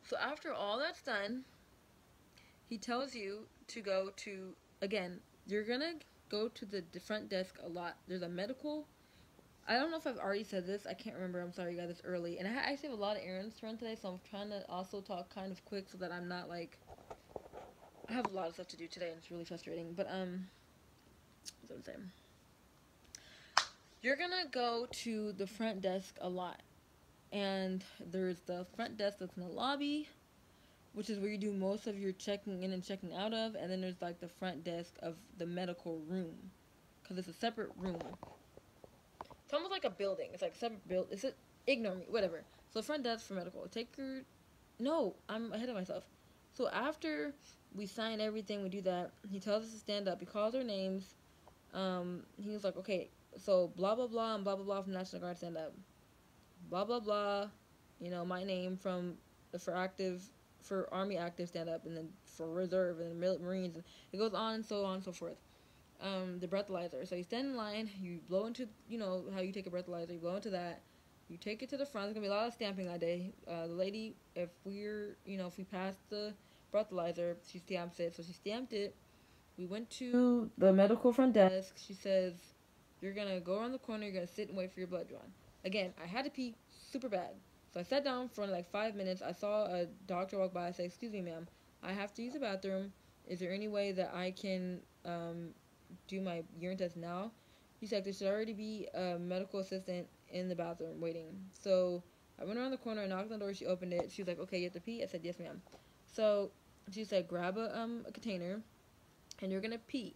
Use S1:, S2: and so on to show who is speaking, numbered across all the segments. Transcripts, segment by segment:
S1: So after all that's done, he tells you to go to, again, you're gonna go to the front desk a lot. There's a medical. I don't know if I've already said this. I can't remember. I'm sorry, you guys. It's early, and I actually have a lot of errands to run today, so I'm trying to also talk kind of quick so that I'm not like. I have a lot of stuff to do today, and it's really frustrating. But what's I'm saying? You're gonna go to the front desk a lot, and there's the front desk that's in the lobby, which is where you do most of your checking in and checking out of, and then there's like the front desk of the medical room, because it's a separate room. It's almost like a building. It's like a separate build. Is it? Ignore me. Whatever. So front desk for medical. Take your. No, I'm ahead of myself. So after we sign everything, we do that. He tells us to stand up. He calls our names. He was like, okay, so blah blah blah and blah blah blah from National Guard, stand up. Blah blah blah. You know my name from for active for Army active, stand up, and then for reserve and Marines. It goes on and so forth. The breathalyzer. So you stand in line, you blow into, you know, how you take a breathalyzer, you blow into that, you take it to the front. There's going to be a lot of stamping that day. The lady, if we pass the breathalyzer, she stamps it. So she stamped it. We went to the medical front desk. She says, you're going to go around the corner, you're going to sit and wait for your blood drawn. Again, I had to pee super bad. So I sat down for like 5 minutes. I saw a doctor walk by. I said, excuse me, ma'am, I have to use the bathroom. Is there any way that I can do my urine test now? He's like, there should already be a medical assistant in the bathroom waiting. So I went around the corner and knocked on the door. She opened it. She was like, okay, you have to pee? I said, yes, ma'am. So she said, grab a container and you're going to pee.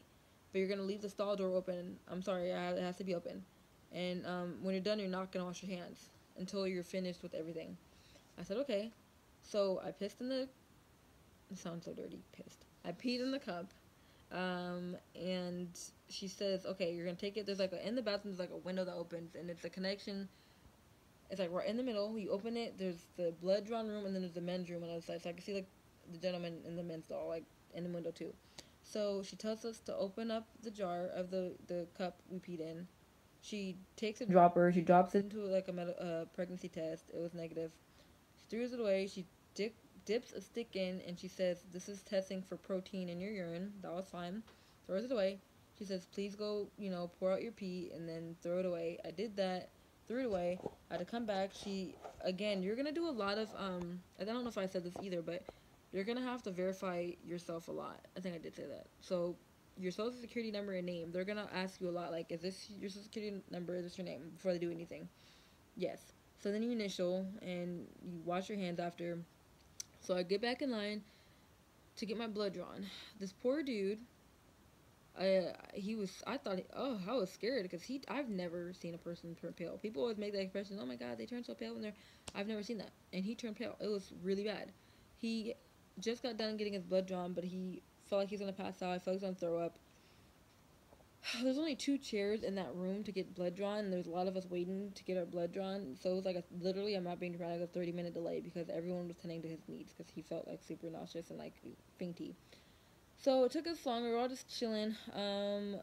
S1: But you're going to leave the stall door open. I'm sorry, it has to be open. And when you're done, you're not going to wash your hands until you're finished with everything. I said, okay. So I pissed in the... It sounds so dirty, pissed. I peed in the cup. And she says, okay, you're gonna take it. There's like in the bathroom, there's like a window that opens, and it's a connection. It's like right in the middle. You open it. There's the blood drawn room, and then there's the men's room on the other side. So I can see like the gentleman in the men's stall, like in the window too. So she tells us to open up the jar of the cup we peed in. She takes a dropper. She drops it into like a pregnancy test. It was negative. She throws it away. She dips a stick in, and she says, this is testing for protein in your urine. That was fine. Throws it away. She says, please go, pour out your pee, and then throw it away. I did that. Threw it away. I had to come back. Again, you're going to do a lot of, I don't know if I said this either, but you're going to have to verify yourself a lot. I think I did say that. So, your social security number and name, they're going to ask you a lot, like, is this your social security number, is this your name, before they do anything? Yes. So then you initial, and you wash your hands after. So I get back in line to get my blood drawn. This poor dude, I was scared because I've never seen a person turn pale. People always make that expression, oh my god, they turn so pale when I've never seen that. And he turned pale. It was really bad. He just got done getting his blood drawn, but he felt like he was going to pass out. I felt like he was going to throw up. There's only 2 chairs in that room to get blood drawn, and there's a lot of us waiting to get our blood drawn. So it was like literally, I'm not being dramatic, a 30-minute delay because everyone was tending to his needs because he felt like super nauseous and like fainty. So it took us long. We were all just chilling. I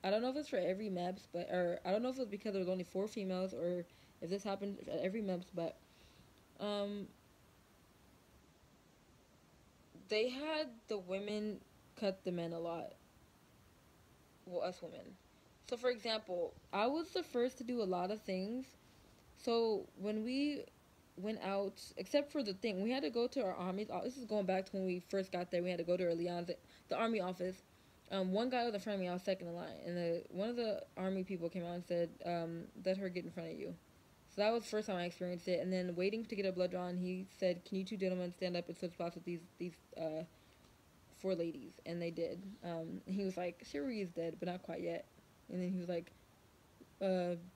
S1: don't know if it's for every MEPS, or I don't know if it's because there was only 4 females or if this happened at every MEPS, but um, they had the women cut the men a lot. Well, us women. So, for example, I was the first to do a lot of things. So, when we went out, except for the thing, we had to go to our army. This is going back to when we first got there. We had to go to our the army office. One guy was in front of me. I was second in line, and one of the army people came out and said, "Let her get in front of you." So that was the first time I experienced it. And then waiting to get a blood drawn, he said, "Can you 2 gentlemen stand up and switch spots with these 4 ladies?" And they did. He was like, "Sherry is dead, but not quite yet." And then he was like,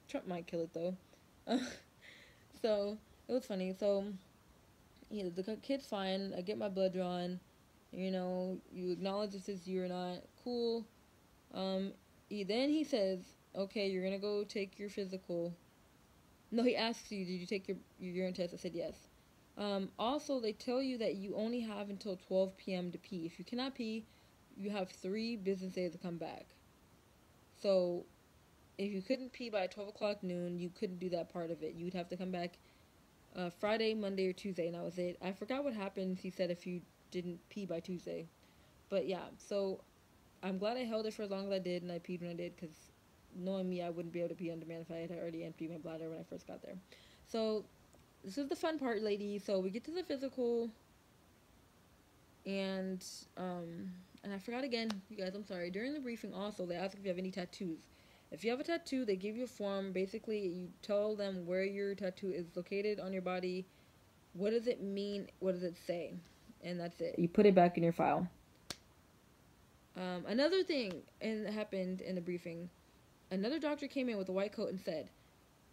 S1: "Trump might kill it though." So it was funny. So the kid's fine. I get my blood drawn. You acknowledge this is you or not. Cool. Then he says, "Okay, you're gonna go take your physical." No, he asks you, "Did you take your urine test?" I said yes. Also, they tell you that you only have until 12 p.m. to pee. If you cannot pee, you have 3 business days to come back. So, if you couldn't pee by 12 o'clock noon, you couldn't do that part of it. You would have to come back Friday, Monday, or Tuesday, and that was it. I forgot what happens. He said if you didn't pee by Tuesday, but yeah. So I'm glad I held it for as long as I did, and I peed when I did, because knowing me, I wouldn't be able to pee on demand if I had already emptied my bladder when I first got there. So this is the fun part, ladies. So we get to the physical, and um, and I forgot again, you guys. I'm sorry. During the briefing, also they ask if you have any tattoos. If you have a tattoo, they give you a form. Basically, you tell them where your tattoo is located on your body. What does it mean? What does it say? And that's it. You put it back in your file. Another thing and happened in the briefing. Another doctor came in with a white coat and said,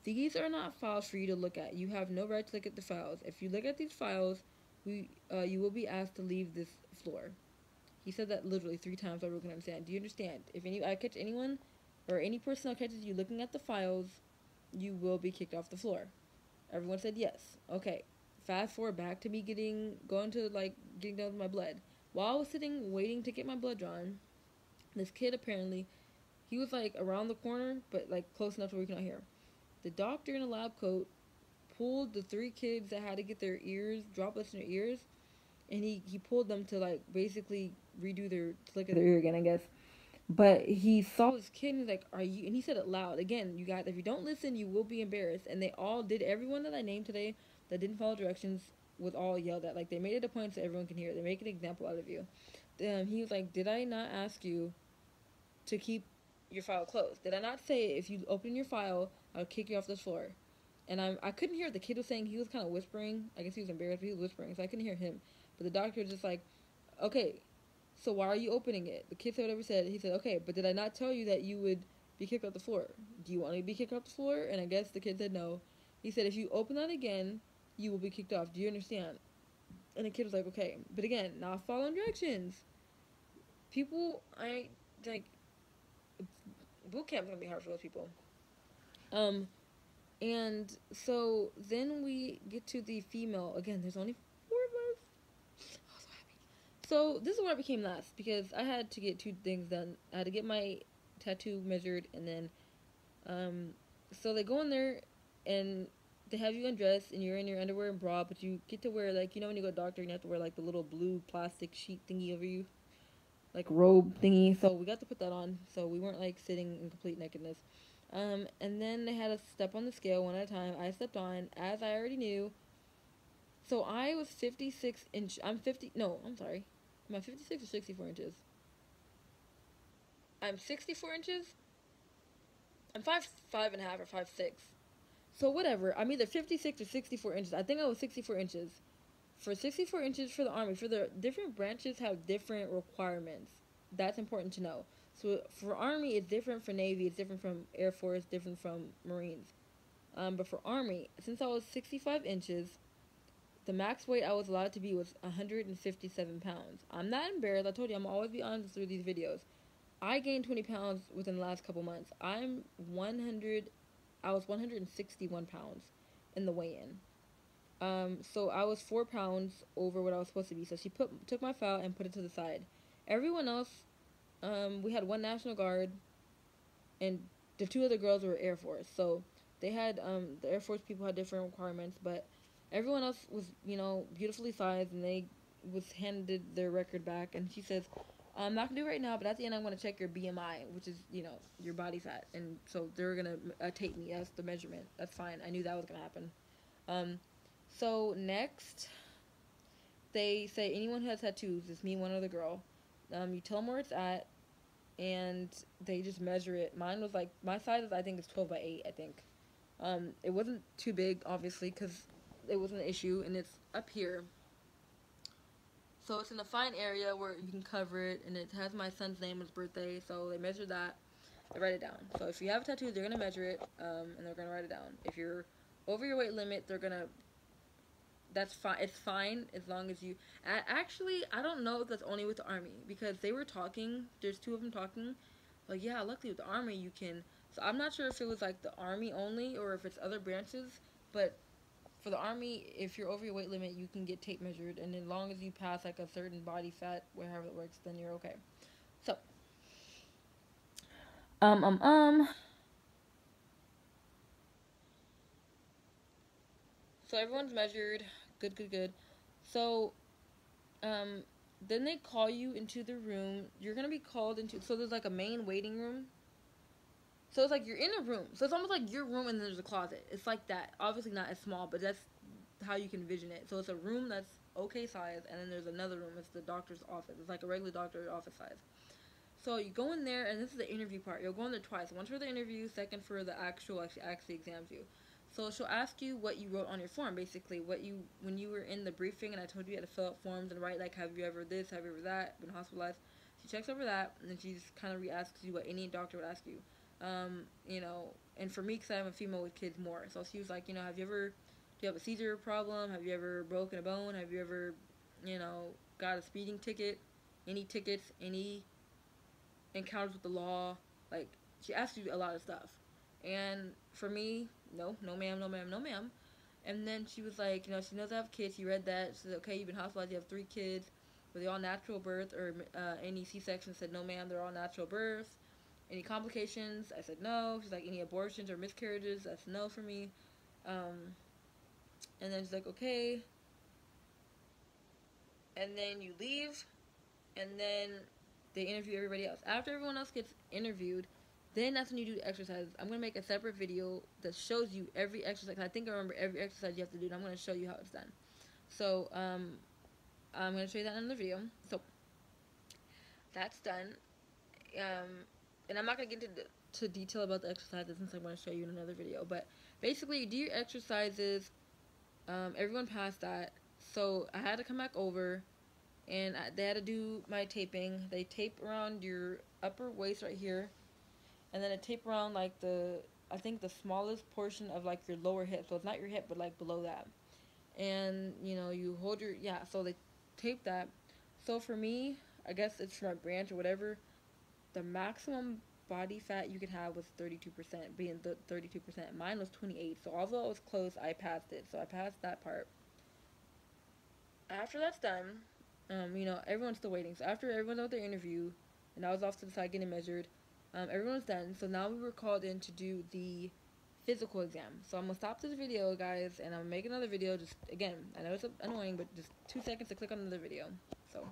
S1: "These are not files for you to look at. You have no right to look at the files. If you look at these files, you will be asked to leave this floor." He said that literally 3 times so everyone can understand. Do you understand? If I catch anyone or any personnel catches you looking at the files, you will be kicked off the floor. Everyone said yes. Okay. Fast forward back to me going to getting done with my blood. While I was sitting waiting to get my blood drawn, this kid apparently he was like around the corner, but like close enough to where we cannot hear. The doctor in a lab coat pulled the 3 kids that had to get their ears droplets in their ears, and he pulled them to like basically redo their to look at their ear again, I guess. But he saw this kid and he's like, "Are you?" And he said it loud. Again, you guys, if you don't listen, you will be embarrassed. And they all did. Everyone that I named today that didn't follow directions was all yelled at. Like they made it a point so everyone can hear. They make an example out of you. He was like, "Did I not ask you to keep your file closed? Did I not say if you open your file, I'll kick you off this floor?" And I couldn't hear what the kid was saying. He was kind of whispering. I guess he was embarrassed, but he was whispering, so I couldn't hear him. But the doctor was just like, "Okay, so why are you opening it?" The kid said whatever said. He said, "Okay, but did I not tell you that you would be kicked off the floor? Do you want to be kicked off the floor?" And I guess the kid said no. He said, "If you open that again, you will be kicked off. Do you understand?" And the kid was like, "Okay." But again, not following directions. People, I, like, boot camp's gonna be hard for those people. Um, and so then we get to the female. Again, there's only 4 of us. I was so happy. So this is where I became last because I had to get 2 things done. I had to get my tattoo measured, and then, so they go in there, and they have you undressed, and you're in your underwear and bra, but you get to wear when you go to the doctor, you have to wear the little blue plastic sheet thingy over you, like robe thingy. So we got to put that on, so we weren't sitting in complete nakedness. And then they had us step on the scale one at a time. I stepped on, as I already knew. So I was 56 inch. I'm 50. No, I'm sorry. Am I 56 or 64 inches? I'm 64 inches. I'm 5'5.5" or 5'6". So whatever. I'm either 56 or 64 inches. I think I was 64 inches. For 64 inches for the Army, for the different branches have different requirements. That's important to know. So for Army, it's different. For Navy, it's different from Air Force, different from Marines. But for Army, since I was 65 inches, the max weight I was allowed to be was 157 pounds. I'm not embarrassed. I told you I'm always be honest through these videos. I gained 20 pounds within the last couple months. I was 161 pounds in the weigh-in. So I was 4 pounds over what I was supposed to be. So she took my file and put it to the side. Everyone else, we had one National Guard, and the 2 other girls were Air Force. So they had the Air Force people had different requirements, but everyone else was beautifully sized, and they was handed their record back. And she says, "I'm not gonna do it right now, but at the end I'm gonna check your BMI, which is your body fat." And so they're gonna tape me. That's the measurement. That's fine. I knew that was gonna happen. Um, so next, they say anyone who has tattoos, it's me, one other girl. You tell them where it's at, and they just measure it. Mine was my size is I think is 12 by 8. I think. It wasn't too big, obviously, because it wasn't an issue, and it's up here. So it's in a fine area where you can cover it, and it has my son's name and his birthday. So they measure that, they write it down. So if you have a tattoo, they're gonna measure it, and they're gonna write it down. If you're over your weight limit, they're gonna. That's fine. It's fine as long as you. Actually, I don't know if that's only with the Army because they were talking. There's 2 of them talking. Like, yeah, luckily with the Army you can. So I'm not sure if it was the Army only or if it's other branches. But for the Army, if you're over your weight limit, you can get tape measured, and as long as you pass a certain body fat, wherever it works, then you're okay. So, um, um, um. So everyone's measured. Good, good, good. So, um, then they call you into the room. You're gonna be called into. So there's like a main waiting room. So it's like you're in a room. So it's almost like your room and then there's a closet. It's like that. Obviously not as small, but that's how you can envision it. So it's a room that's okay size, and then there's another room. It's the doctor's office. It's like a regular doctor's office size. So you go in there, and this is the interview part. You'll go in there twice. Once for the interview, second for the actually exams you. So she'll ask you what you wrote on your form, basically what you when you were in the briefing, and I told you you had to fill out forms and write like, have you ever this, have you ever that, been hospitalized. She checks over that, and then she just kind of re-asks you what any doctor would ask you. You know, and for me, because I'm a female with kids more, so she was like, you know, have you ever, do you have a seizure problem? Have you ever broken a bone? Have you ever, you know, got a speeding ticket? Any tickets? Any encounters with the law? Like, she asked you a lot of stuff. And for me, no, no ma'am, no ma'am, no ma'am. And then she was like, you know, she knows I have kids. She read that. She said, okay, you've been hospitalized. You have 3 kids. Were they all natural birth or any C-section? Said, no ma'am, they're all natural births. Any complications? I said, no. She's like, any abortions or miscarriages? That's no for me. And then she's like, okay. And then you leave. And then they interview everybody else. After everyone else gets interviewed, then that's when you do the exercises. I'm going to make a separate video that shows you every exercise. I think I remember every exercise you have to do, and I'm going to show you how it's done. So, I'm going to show you that in another video. So, that's done. Um, and I'm not going to get into to detail about the exercises since I'm going to show you in another video. But basically, you do your exercises. Everyone passed that. So, I had to come back over. And they had to do my taping. They tape around your upper waist right here, and then they tape around like I think the smallest portion of like your lower hip. So it's not your hip, but like below that. And you know, you hold your, yeah. So they tape that. So for me, I guess it's my branch or whatever. The maximum body fat you could have was 32%, being the 32%. Mine was 28. So although it was close, I passed it. So I passed that part. After that's done, you know, everyone's still waiting. So after everyone's out their interview, and I was off to the side getting measured, everyone's done. So now we were called in to do the physical exam. So I'm going to stop this video, guys, and I'm going to make another video. Just, again, I know it's annoying, but just 2 seconds to click on another video. So...